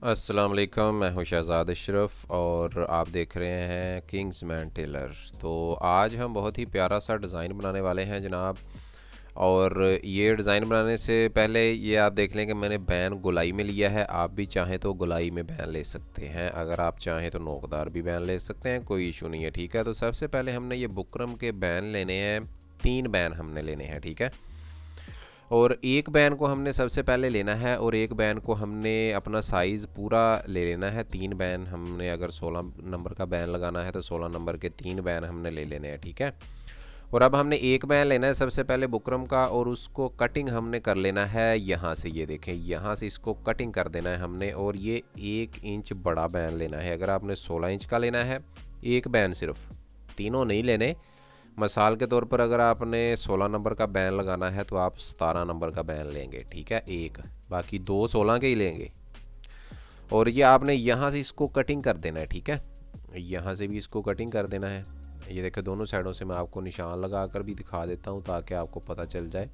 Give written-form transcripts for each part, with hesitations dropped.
अस्सलाम वालेकुम, मैं हूं शहज़ाद अशरफ और आप देख रहे हैं किंग्समैन टेलर। तो आज हम बहुत ही प्यारा सा डिज़ाइन बनाने वाले हैं जनाब। और ये डिज़ाइन बनाने से पहले ये आप देख लें कि मैंने बैन गोलाई में लिया है। आप भी चाहें तो गोलाई में बैन ले सकते हैं, अगर आप चाहें तो नोकदार भी बैन ले सकते हैं, कोई इशू नहीं है। ठीक है, तो सबसे पहले हमने ये बुकरम के बैन लेने हैं। 3 बैन हमने लेने हैं, ठीक है। और एक बैन को हमने सबसे पहले लेना है और एक बैन को हमने अपना साइज़ पूरा ले लेना है। 3 बैन हमने, अगर 16 नंबर का बैन लगाना है तो 16 नंबर के 3 बैन हमने ले लेने हैं, ठीक है। और अब हमने एक बैन लेना है सबसे पहले बुकरम का, और उसको कटिंग हमने कर लेना है यहाँ से। ये देखें, यहाँ से इसको कटिंग कर देना है हमने, और ये 1 इंच बड़ा बैन लेना है। अगर आपने 16 इंच का लेना है, एक बैन सिर्फ, तीनों नहीं लेने। मिसाल के तौर पर अगर आपने 16 नंबर का बैन लगाना है तो आप 17 नंबर का बैन लेंगे, ठीक है, एक, बाकी 2 16 के ही लेंगे। और ये आपने यहाँ से इसको कटिंग कर देना है, ठीक है। यहाँ से भी इसको कटिंग कर देना है। ये देखो, दोनों साइडों से मैं आपको निशान लगा कर भी दिखा देता हूँ ताकि आपको पता चल जाए।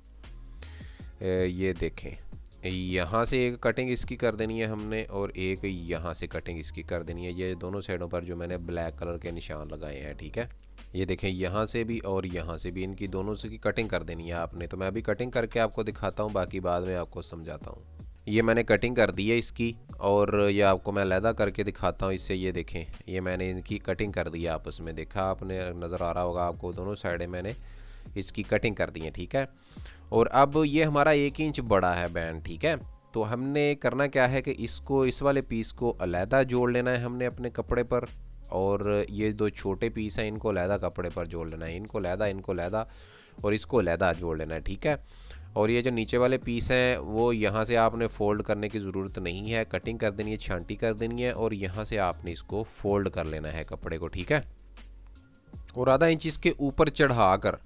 ये देखें, यहाँ से एक कटिंग इसकी कर देनी है हमने, और एक यहाँ से कटिंग इसकी कर देनी है। ये दोनों साइडों पर जो मैंने ब्लैक कलर के निशान लगाए हैं, ठीक है। ये देखें, यहाँ से भी और यहाँ से भी, इनकी दोनों से की कटिंग कर देनी है आपने। तो मैं अभी कटिंग करके आपको दिखाता हूँ, बाकी बाद में आपको समझाता हूँ। ये मैंने कटिंग कर दी है इसकी, और ये आपको मैं अलहदा करके दिखाता हूँ इससे। ये देखें, ये मैंने इनकी कटिंग कर दी है आपस में, देखा आपने, नज़र आ रहा होगा आपको, दोनों साइडें मैंने इसकी कटिंग कर दी है, ठीक है। और अब ये हमारा 1 इंच बड़ा है बैंड, ठीक है। तो हमने करना क्या है कि इसको, इस वाले पीस को अलहदा जोड़ लेना है हमने अपने कपड़े पर, और ये 2 छोटे पीस हैं इनको अलहदा कपड़े पर जोड़ लेना है। इनको अलहदा और इसको अलहदा जोड़ लेना है, ठीक है। और ये जो नीचे वाले पीस हैं वो यहाँ से आपने फ़ोल्ड करने की ज़रूरत नहीं है, कटिंग कर देनी है, छांटी कर देनी है, और यहाँ से आपने इसको फ़ोल्ड कर लेना है कपड़े को, ठीक है। और आधा इंच इसके ऊपर चढ़ा कर,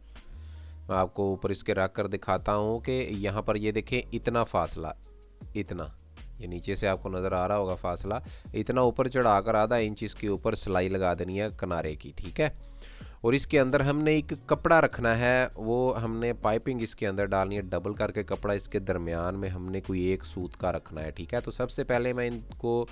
मैं आपको ऊपर इसके रख कर दिखाता हूँ कि यहाँ पर ये देखें, इतना फासला, इतना, ये नीचे से आपको नज़र आ रहा होगा फासला, इतना ऊपर चढ़ाकर आधा इंच इसके ऊपर सिलाई लगा देनी है किनारे की, ठीक है। और इसके अंदर हमने एक कपड़ा रखना है, वो हमने पाइपिंग इसके अंदर डालनी है, डबल करके कपड़ा इसके दरमियान में हमने कोई एक सूत का रखना है, ठीक है। तो सबसे पहले मैं इनको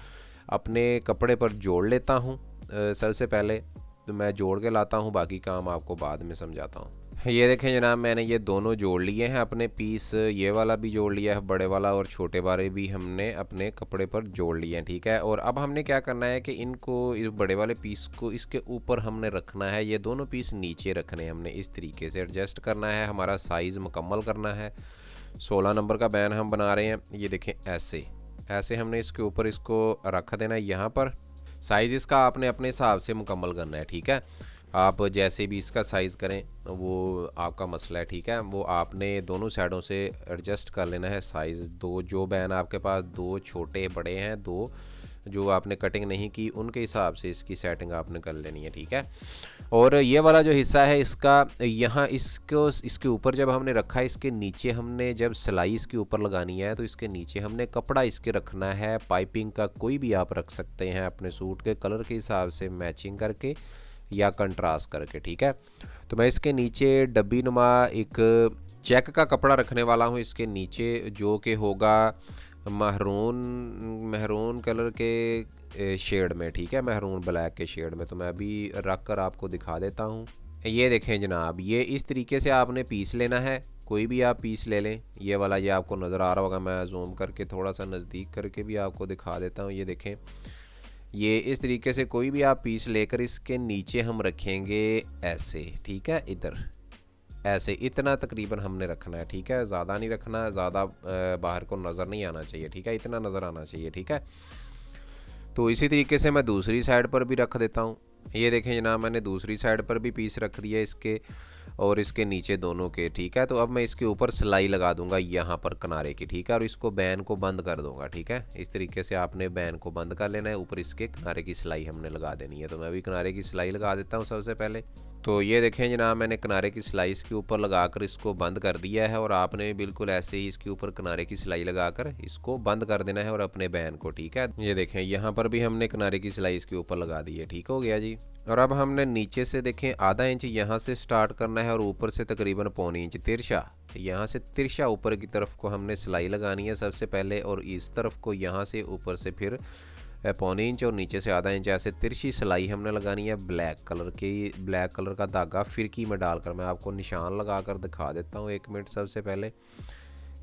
अपने कपड़े पर जोड़ लेता हूँ। सबसे पहले तो मैं जोड़ के लाता हूँ, बाकी काम आपको बाद में समझाता हूँ। ये देखें जनाब, मैंने ये दोनों जोड़ लिए हैं अपने पीस, ये वाला भी जोड़ लिया है बड़े वाला, और छोटे वाले भी हमने अपने कपड़े पर जोड़ लिए हैं, ठीक है। और अब हमने क्या करना है कि इनको, इस बड़े वाले पीस को इसके ऊपर हमने रखना है, ये दोनों पीस नीचे रखने हैं हमने। इस तरीके से एडजस्ट करना है, हमारा साइज़ मुकम्मल करना है। 16 नंबर का बैन हम बना रहे हैं, ये देखें, ऐसे ऐसे हमने इसके ऊपर इसको रख देना है यहाँ पर। साइज़ इसका आपने अपने हिसाब से मुकम्मल करना है, ठीक है। आप जैसे भी इसका साइज़ करें वो आपका मसला है, ठीक है। वो आपने दोनों साइडों से एडजस्ट कर लेना है साइज़। दो जो बैन आपके पास, 2 छोटे बड़े हैं, 2 जो आपने कटिंग नहीं की, उनके हिसाब से इसकी सेटिंग आपने कर लेनी है, ठीक है। और ये वाला जो हिस्सा है इसका, यहाँ इसको, इसके ऊपर जब हमने रखा है, इसके नीचे हमने जब सिलाई इसके ऊपर लगानी है तो इसके नीचे हमने कपड़ा इसके रखना है। पाइपिंग का कोई भी आप रख सकते हैं अपने सूट के कलर के हिसाब से मैचिंग करके या कंट्रास्ट करके, ठीक है। तो मैं इसके नीचे डब्बी नुमा एक चेक का कपड़ा रखने वाला हूँ इसके नीचे, जो कि होगा महरून महरून कलर के शेड में, ठीक है, महरून ब्लैक के शेड में। तो मैं अभी रख कर आपको दिखा देता हूँ। ये देखें जनाब, ये इस तरीके से आपने पीस लेना है, कोई भी आप पीस ले लें। ये वाला, ये आपको नज़र आ रहा होगा, मैं जूम करके थोड़ा सा नज़दीक करके भी आपको दिखा देता हूँ। ये देखें, ये इस तरीके से कोई भी आप पीस लेकर इसके नीचे हम रखेंगे ऐसे, ठीक है, इधर ऐसे, इतना तकरीबन हमने रखना है, ठीक है। ज़्यादा नहीं रखना, ज़्यादा बाहर को नज़र नहीं आना चाहिए, ठीक है, इतना नज़र आना चाहिए, ठीक है। तो इसी तरीके से मैं दूसरी साइड पर भी रख देता हूँ। ये देखें जनाब, मैंने दूसरी साइड पर भी पीस रख दिया इसके, और इसके नीचे दोनों के, ठीक है। तो अब मैं इसके ऊपर सिलाई लगा दूंगा यहाँ पर किनारे की, ठीक है, और इसको बैन को बंद कर दूंगा, ठीक है। इस तरीके से आपने बैन को बंद कर लेना है, ऊपर इसके किनारे की सिलाई हमने लगा देनी है। तो मैं भी किनारे की सिलाई लगा देता हूँ सबसे पहले। तो ये देखें जनाब, मैंने किनारे की सिलाई इसके ऊपर लगाकर इसको बंद कर दिया है और आपने बिल्कुल ऐसे ही इसके ऊपर किनारे की सिलाई लगाकर इसको बंद कर देना है और अपने बैन को, ठीक है। ये देखें यहाँ पर भी हमने किनारे की सिलाई इसके ऊपर लगा दी है, ठीक हो गया जी। और अब हमने नीचे से देखें आधा इंच यहाँ से स्टार्ट करना है और ऊपर से तकरीबन पौनी इंच तिरछा, यहाँ से तिरछा ऊपर की तरफ को हमने सिलाई लगानी है सबसे पहले, और इस तरफ को यहाँ से ऊपर से फिर पौने इंच और नीचे से आधा इंच ऐसे तिरछी सिलाई हमने लगानी है। ब्लैक कलर का धागा फिरकी में डालकर मैं आपको निशान लगा कर दिखा देता हूँ 1 मिनट सबसे पहले,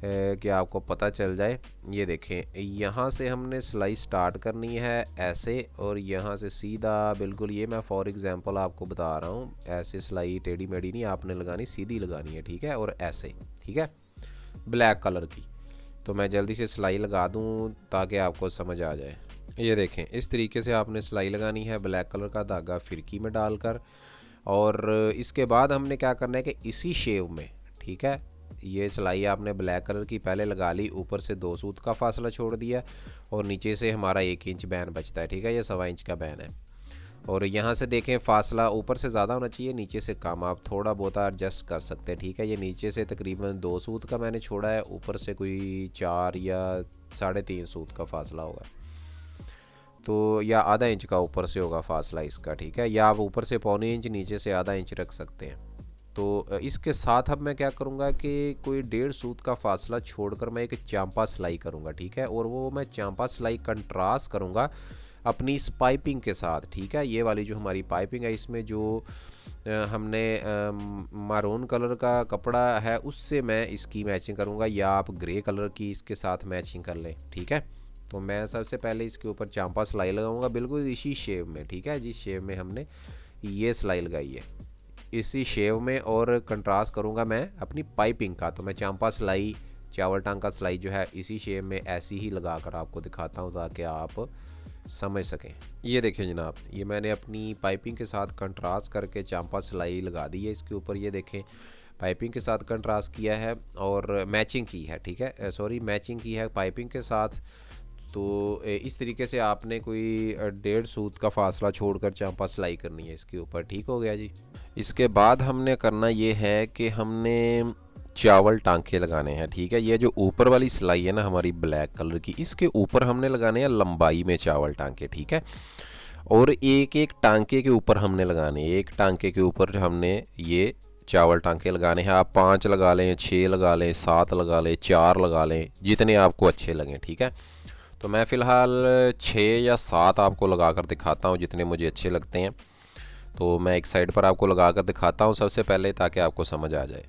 कि आपको पता चल जाए। ये देखें यहाँ से हमने सिलाई स्टार्ट करनी है ऐसे, और यहाँ से सीधा बिल्कुल, ये मैं फॉर एग्जांपल आपको बता रहा हूँ, ऐसे सिलाई टेढ़ी मेढ़ी नहीं आपने लगानी, सीधी लगानी है, ठीक है, और ऐसे, ठीक है, ब्लैक कलर की। तो मैं जल्दी से सिलाई लगा दूँ ताकि आपको समझ आ जाए। ये देखें इस तरीके से आपने सिलाई लगानी है ब्लैक कलर का धागा फिरकी में डालकर, और इसके बाद हमने क्या करना है कि इसी शेव में, ठीक है, ये सिलाई आपने ब्लैक कलर की पहले लगा ली, ऊपर से 2 सूत का फासला छोड़ दिया और नीचे से हमारा 1 इंच बैन बचता है, ठीक है, ये 1.25 इंच का बैन है। और यहाँ से देखें फासला ऊपर से ज़्यादा होना चाहिए, नीचे से कम, आप थोड़ा बहुत एडजस्ट कर सकते हैं, ठीक है। ये नीचे से तकरीबन 2 सूत का मैंने छोड़ा है, ऊपर से कोई 4 या 3.5 सूत का फासला होगा, तो या आधा इंच का ऊपर से होगा फासला इसका, ठीक है, या आप ऊपर से पौने इंच नीचे से आधा इंच रख सकते हैं। तो इसके साथ अब मैं क्या करूँगा कि कोई 1.5 सूत का फासला छोड़कर मैं एक चांपा सिलाई करूँगा, ठीक है, और वो मैं चांपा सिलाई कंट्रास्ट करूँगा अपनी इस पाइपिंग के साथ, ठीक है। ये वाली जो हमारी पाइपिंग है इसमें जो हमने मारून कलर का कपड़ा है उससे मैं इसकी मैचिंग करूँगा, या आप ग्रे कलर की इसके साथ मैचिंग कर लें, ठीक है। तो मैं सबसे पहले इसके ऊपर चांपा सिलाई लगाऊंगा बिल्कुल इसी शेव में, ठीक है, जिस शेव में हमने ये सिलाई लगाई है इसी शेव में, और कंट्रास्ट करूंगा मैं अपनी पाइपिंग का। तो मैं चांपा सिलाई, चावल टांका सिलाई जो है इसी शेव में ऐसी ही लगा कर आपको दिखाता हूं ताकि आप समझ सकें। ये देखिए जनाब, ये मैंने अपनी पाइपिंग के साथ कंट्रास्ट करके चांपा सिलाई लगा दी है इसके ऊपर, ये देखें पाइपिंग के साथ कंट्रास्ट किया है और मैचिंग की है, ठीक है, सॉरी मैचिंग की है पाइपिंग के साथ। तो इस तरीके से आपने कोई 1.5 सूत का फासला छोड़कर चांपा सिलाई करनी है इसके ऊपर, ठीक हो गया जी। इसके बाद हमने करना ये है कि हमने चावल टांके लगाने हैं, ठीक है। ये जो ऊपर वाली सिलाई है ना हमारी ब्लैक कलर की, इसके ऊपर हमने लगाने हैं लंबाई में चावल टांके, ठीक है, और एक एक टांके के ऊपर हमने लगाने, एक टांके के ऊपर हमने ये चावल टांके लगाने हैं। आप 5 लगा लें, 6 लगा लें, 7 लगा लें, 4 लगा लें, जितने आपको अच्छे लगें, ठीक है। तो मैं फ़िलहाल 6 या 7 आपको लगा कर दिखाता हूँ जितने मुझे अच्छे लगते हैं। तो मैं एक साइड पर आपको लगा कर दिखाता हूँ सबसे पहले ताकि आपको समझ आ जाए।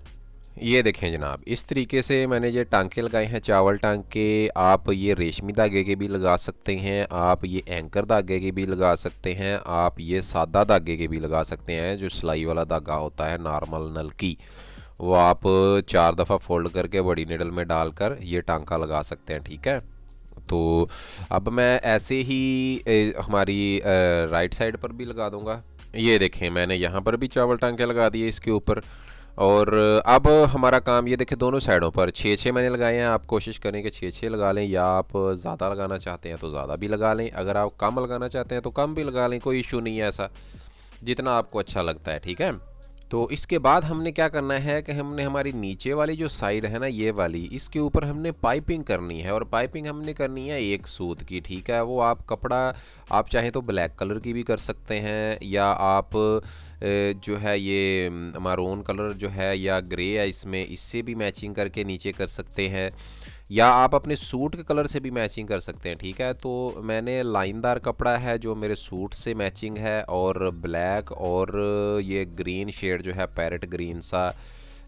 ये देखें जनाब, इस तरीके से मैंने ये टांके लगाए हैं चावल टांके। आप ये रेशमी धागे के भी लगा सकते हैं, आप ये एंकर धागे के भी लगा सकते हैं, आप ये सादा धागे के भी लगा सकते हैं। जो सिलाई वाला धागा होता है नॉर्मल नलकी, वो आप 4 दफ़ा फोल्ड करके बड़ी निडल में डालकर ये टांका लगा सकते हैं, ठीक है। तो अब मैं ऐसे ही हमारी राइट साइड पर भी लगा दूंगा। ये देखें मैंने यहाँ पर भी चावल टांके लगा दिए इसके ऊपर, और अब हमारा काम ये देखें दोनों साइडों पर 6-6 मैंने लगाए हैं। आप कोशिश करें कि 6-6 लगा लें, या आप ज़्यादा लगाना चाहते हैं तो ज़्यादा भी लगा लें, अगर आप कम लगाना चाहते हैं तो कम भी लगा लें, कोई इशू नहीं है ऐसा, जितना आपको अच्छा लगता है, ठीक है। तो इसके बाद हमने क्या करना है कि हमने हमारी नीचे वाली जो साइड है ना ये वाली, इसके ऊपर हमने पाइपिंग करनी है, और पाइपिंग हमने करनी है 1 सूत की, ठीक है। वो आप कपड़ा आप चाहे तो ब्लैक कलर की भी कर सकते हैं, या आप जो है ये मारून कलर जो है या ग्रे है इसमें, इससे भी मैचिंग करके नीचे कर सकते हैं, या आप अपने सूट के कलर से भी मैचिंग कर सकते हैं, ठीक है। तो मैंने लाइनदार कपड़ा है जो मेरे सूट से मैचिंग है, और ब्लैक और ये ग्रीन शेड जो है पैरेट ग्रीन सा,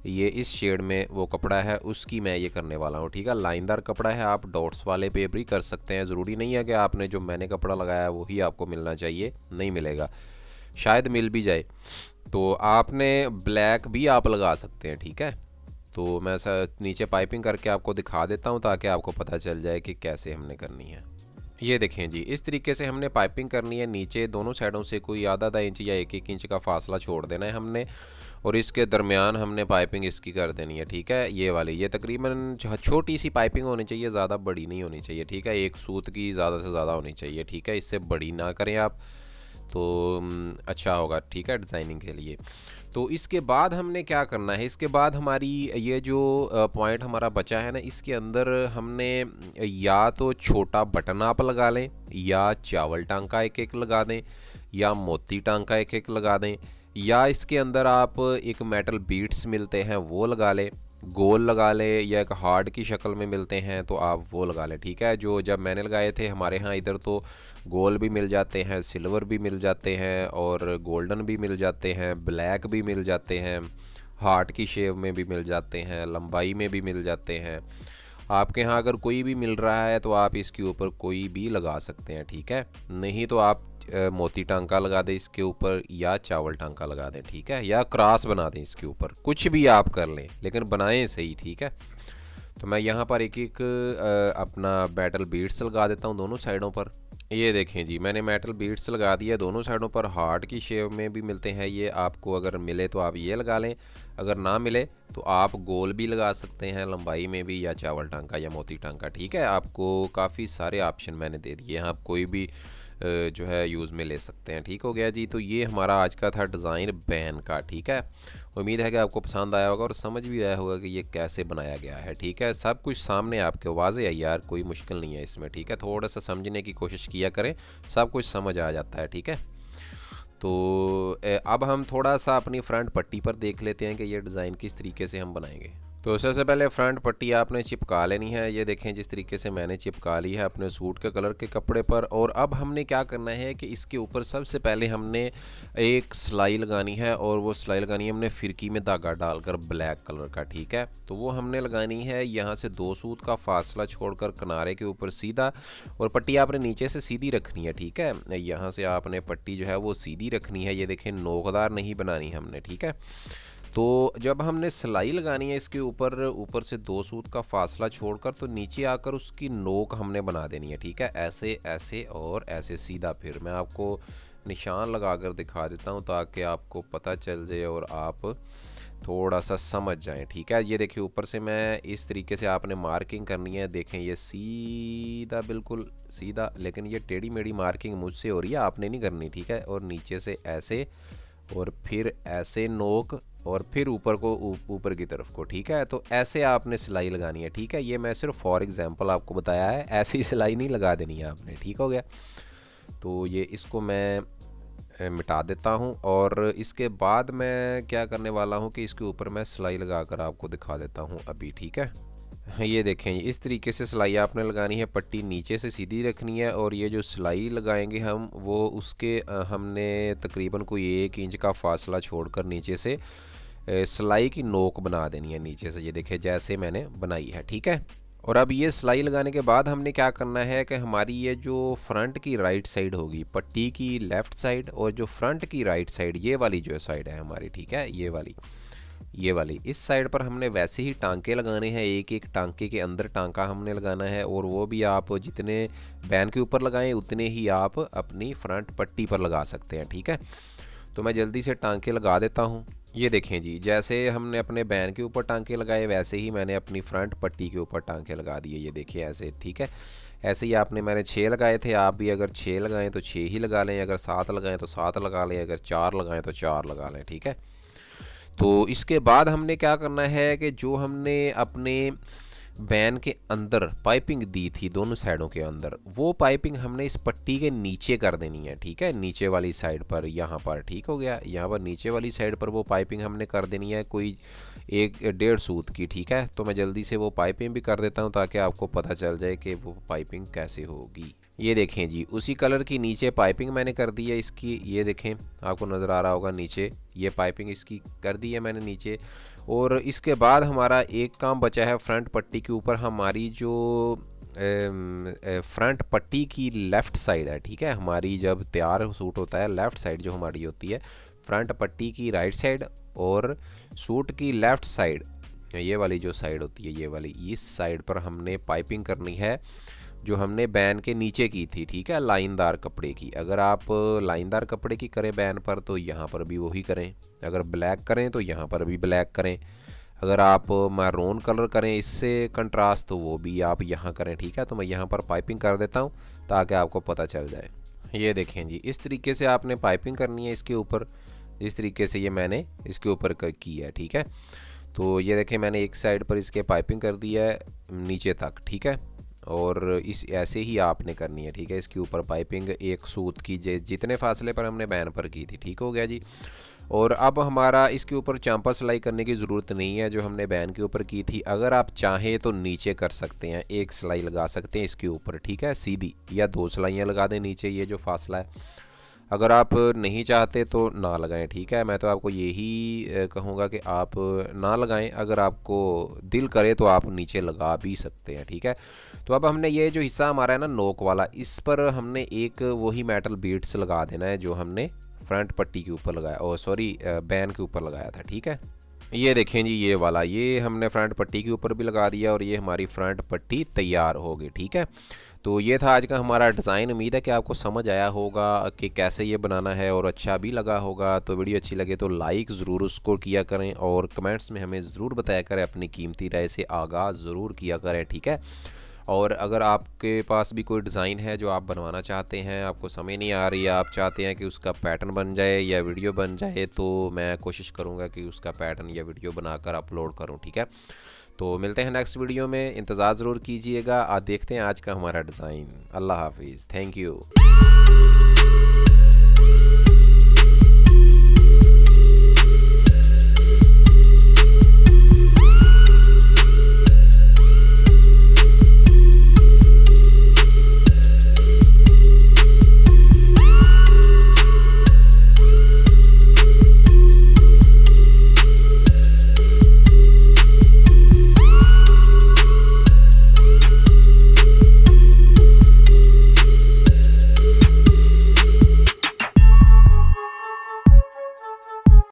ये इस शेड में वो कपड़ा है उसकी मैं ये करने वाला हूँ, ठीक है। लाइनदार कपड़ा है, आप डॉट्स वाले पे भी कर सकते हैं, ज़रूरी नहीं है कि आपने जो मैंने कपड़ा लगाया है वही आपको मिलना चाहिए, नहीं मिलेगा, शायद मिल भी जाए। तो आपने ब्लैक भी आप लगा सकते हैं, ठीक है। तो मैं नीचे पाइपिंग करके आपको दिखा देता हूँ ताकि आपको पता चल जाए कि कैसे हमने करनी है। ये देखें जी, इस तरीके से हमने पाइपिंग करनी है। नीचे दोनों साइडों से कोई आधा इंच या 1-1 इंच का फासला छोड़ देना है हमने, और इसके दरमियान हमने पाइपिंग इसकी कर देनी है, ठीक है। ये वाली ये तकरीबन छोटी सी पाइपिंग होनी चाहिए, ज़्यादा बड़ी नहीं होनी चाहिए, ठीक है। 1 सूत की ज़्यादा से ज़्यादा होनी चाहिए, ठीक है, इससे बड़ी ना करें आप। तो अच्छा होगा, ठीक है, डिज़ाइनिंग के लिए। तो इसके बाद हमने क्या करना है, इसके बाद हमारी ये जो पॉइंट हमारा बचा है ना, इसके अंदर हमने या तो छोटा बटन आप लगा लें, या चावल टांका एक एक लगा दें, या मोती टांका एक एक लगा दें, या इसके अंदर आप एक मेटल बीट्स मिलते हैं वो लगा लें, गोल लगा ले, या एक हार्ड की शक्ल में मिलते हैं तो आप वो लगा लें, ठीक है। जो जब मैंने लगाए थे हमारे यहाँ इधर तो गोल भी मिल जाते हैं, सिल्वर भी मिल जाते हैं, और गोल्डन भी मिल जाते हैं, ब्लैक भी मिल जाते हैं, हार्ट की शेप में भी मिल जाते हैं, लंबाई में भी मिल जाते हैं। आपके यहाँ अगर कोई भी मिल रहा है तो आप इसके ऊपर कोई भी लगा सकते हैं, ठीक है। नहीं तो आप मोती टांका लगा दें इसके ऊपर, या चावल टांका लगा दें, ठीक है, या क्रॉस बना दें इसके ऊपर, कुछ भी आप कर लें लेकिन बनाएं सही, ठीक है। तो मैं यहाँ पर एक एक अपना मेटल बीट्स लगा देता हूँ दोनों साइडों पर। ये देखें जी, मैंने मेटल बीट्स लगा दिया दोनों साइडों पर, हार्ट की शेप में भी मिलते हैं ये, आपको अगर मिले तो आप ये लगा लें, अगर ना मिले तो आप गोल भी लगा सकते हैं लंबाई में भी, या चावल टांका या मोती टांका, ठीक है। आपको काफ़ी सारे ऑप्शन मैंने दे दिए हैं, आप कोई भी जो है यूज़ में ले सकते हैं, ठीक हो गया जी। तो ये हमारा आज का था डिज़ाइन बैन का, ठीक है। उम्मीद है कि आपको पसंद आया होगा और समझ भी आया होगा कि ये कैसे बनाया गया है, ठीक है। सब कुछ सामने आपके वाज़े है यार, कोई मुश्किल नहीं है इसमें, ठीक है। थोड़ा सा समझने की कोशिश किया करें, सब कुछ समझ आ जाता है, ठीक है। तो अब हम थोड़ा सा अपनी फ्रंट पट्टी पर देख लेते हैं कि ये डिज़ाइन किस तरीके से हम बनाएंगे। तो सबसे पहले फ्रंट पट्टी आपने चिपका लेनी है, ये देखें जिस तरीके से मैंने चिपका ली है अपने सूट के कलर के कपड़े पर। और अब हमने क्या करना है कि इसके ऊपर सबसे पहले हमने एक सिलाई लगानी है, और वो सिलाई लगानी है हमने फिरकी में धागा डालकर ब्लैक कलर का, ठीक है। तो वो हमने लगानी है यहाँ से 2 सूत का फासला छोड़कर किनारे के ऊपर सीधा, और पट्टी आपने नीचे से सीधी रखनी है, ठीक है। यहाँ से आपने पट्टी जो है वो सीधी रखनी है, ये देखें नोकदार नहीं बनानी हमने, ठीक है। तो जब हमने सिलाई लगानी है इसके ऊपर, ऊपर से 2 सूत का फासला छोड़कर, तो नीचे आकर उसकी नोक हमने बना देनी है, ठीक है। ऐसे ऐसे और ऐसे सीधा। फिर मैं आपको निशान लगा कर दिखा देता हूँ ताकि आपको पता चल जाए और आप थोड़ा सा समझ जाएं, ठीक है। ये देखिए ऊपर से मैं इस तरीके से आपने मार्किंग करनी है, देखें ये सीधा बिल्कुल सीधा, लेकिन ये टेढ़ी मेढ़ी मार्किंग मुझसे हो रही है, आपने नहीं करनी, ठीक है। और नीचे से ऐसे, और फिर ऐसे नोक, और फिर ऊपर को ऊपर की तरफ को, ठीक है। तो ऐसे आपने सिलाई लगानी है, ठीक है। ये मैं सिर्फ फॉर एग्जांपल आपको बताया है, ऐसी सिलाई नहीं लगा देनी है आपने, ठीक हो गया। तो ये इसको मैं मिटा देता हूँ, और इसके बाद मैं क्या करने वाला हूँ कि इसके ऊपर मैं सिलाई लगाकर आपको दिखा देता हूँ अभी, ठीक है। ये देखें इस तरीके से सिलाई आपने लगानी है, पट्टी नीचे से सीधी रखनी है, और ये जो सिलाई लगाएंगे हम वो उसके हमने तकरीबन कोई 1 इंच का फासला छोड़कर नीचे से सिलाई की नोक बना देनी है नीचे से, ये देखें जैसे मैंने बनाई है, ठीक है। और अब ये सिलाई लगाने के बाद हमने क्या करना है कि हमारी ये जो फ्रंट की राइट साइड होगी पट्टी की लेफ़्ट साइड, और जो फ्रंट की राइट साइड ये वाली जो साइड है हमारी, ठीक है, ये वाली इस साइड पर हमने वैसे ही टांके लगाने हैं, एक एक टांके के अंदर टांका हमने लगाना है, और वो भी आप जितने बैन के ऊपर लगाएं उतने ही आप अपनी फ्रंट पट्टी पर लगा सकते हैं, ठीक है। तो मैं जल्दी से टांके लगा देता हूँ। ये देखें जी, जैसे हमने अपने बैन के ऊपर टांके लगाए वैसे ही मैंने अपनी फ्रंट पट्टी के ऊपर टांके लगा दिए, ये देखिए ऐसे, ठीक है। ऐसे ही आपने मैंने 6 लगाए थे, आप भी अगर 6 लगाएं तो 6 ही लगा लें, अगर 7 लगाएं तो 7 लगा लें, अगर 4 लगाएं तो 4 लगा लें, ठीक है। तो इसके बाद हमने क्या करना है कि जो हमने अपने बैन के अंदर पाइपिंग दी थी दोनों साइडों के अंदर, वो पाइपिंग हमने इस पट्टी के नीचे कर देनी है, ठीक है, नीचे वाली साइड पर, यहाँ पर, ठीक हो गया। यहाँ पर नीचे वाली साइड पर वो पाइपिंग हमने कर देनी है कोई 1-1.5 सूत की, ठीक है। तो मैं जल्दी से वो पाइपिंग भी कर देता हूँ ताकि आपको पता चल जाए कि वो पाइपिंग कैसे होगी। ये देखें जी, उसी कलर की नीचे पाइपिंग मैंने कर दी है इसकी, ये देखें आपको नज़र आ रहा होगा नीचे ये पाइपिंग इसकी कर दी है मैंने नीचे। और इसके बाद हमारा एक काम बचा है फ्रंट पट्टी के ऊपर, हमारी जो फ्रंट पट्टी की लेफ़्ट साइड है, ठीक है, हमारी जब तैयार सूट होता है लेफ़्ट साइड जो हमारी होती है, फ्रंट पट्टी की राइट साइड और सूट की लेफ़्ट साइड, ये वाली जो साइड होती है ये वाली, इस साइड पर हमने पाइपिंग करनी है जो हमने बैन के नीचे की थी, ठीक है, लाइनदार कपड़े की। अगर आप लाइनदार कपड़े की करें बैन पर तो यहाँ पर भी वही करें, अगर ब्लैक करें तो यहाँ पर भी ब्लैक करें, अगर आप मैरून कलर करें इससे कंट्रास्ट तो वो भी आप यहाँ करें, ठीक है। तो मैं यहाँ पर पाइपिंग कर देता हूँ ताकि आपको पता चल जाए। ये देखें जी, इस तरीके से आपने पाइपिंग करनी है इसके ऊपर। इस तरीके से ये मैंने इसके ऊपर की है, ठीक है। तो ये देखें मैंने एक साइड पर इसके पाइपिंग कर दिया है नीचे तक, ठीक है। और इस ऐसे ही आपने करनी है, ठीक है। इसके ऊपर पाइपिंग एक सूत की जितने फासले पर हमने बैन पर की थी, ठीक हो गया जी। और अब हमारा इसके ऊपर चांपा सिलाई करने की ज़रूरत नहीं है जो हमने बैन के ऊपर की थी। अगर आप चाहें तो नीचे कर सकते हैं, एक सिलाई लगा सकते हैं इसके ऊपर, ठीक है, सीधी, या 2 सिलाइयाँ लगा दें नीचे ये जो फासला है। अगर आप नहीं चाहते तो ना लगाएं, ठीक है। मैं तो आपको यही कहूँगा कि आप ना लगाएं। अगर आपको दिल करे तो आप नीचे लगा भी सकते हैं, ठीक है। तो अब हमने ये जो हिस्सा हमारा है ना नोक वाला, इस पर हमने एक वही मेटल बीड्स लगा देना है जो हमने फ्रंट पट्टी के ऊपर लगाया, ओ सॉरी बैन के ऊपर लगाया था, ठीक है। ये देखें जी, ये वाला ये हमने फ्रंट पट्टी के ऊपर भी लगा दिया और ये हमारी फ्रंट पट्टी तैयार हो गई, ठीक है। तो ये था आज का हमारा डिज़ाइन। उम्मीद है कि आपको समझ आया होगा कि कैसे ये बनाना है और अच्छा भी लगा होगा। तो वीडियो अच्छी लगे तो लाइक ज़रूर उसको किया करें और कमेंट्स में हमें ज़रूर बताया करें, अपनी कीमती राय से आगाज़ ज़रूर किया करें, ठीक है। और अगर आपके पास भी कोई डिज़ाइन है जो आप बनवाना चाहते हैं, आपको समझ नहीं आ रही है, आप चाहते हैं कि उसका पैटर्न बन जाए या वीडियो बन जाए, तो मैं कोशिश करूँगा कि उसका पैटर्न या वीडियो बनाकर अपलोड करूँ, ठीक है। तो मिलते हैं नेक्स्ट वीडियो में, इंतज़ार ज़रूर कीजिएगा। आज देखते हैं आज का हमारा डिज़ाइन। अल्लाह हाफिज़, थैंक यू।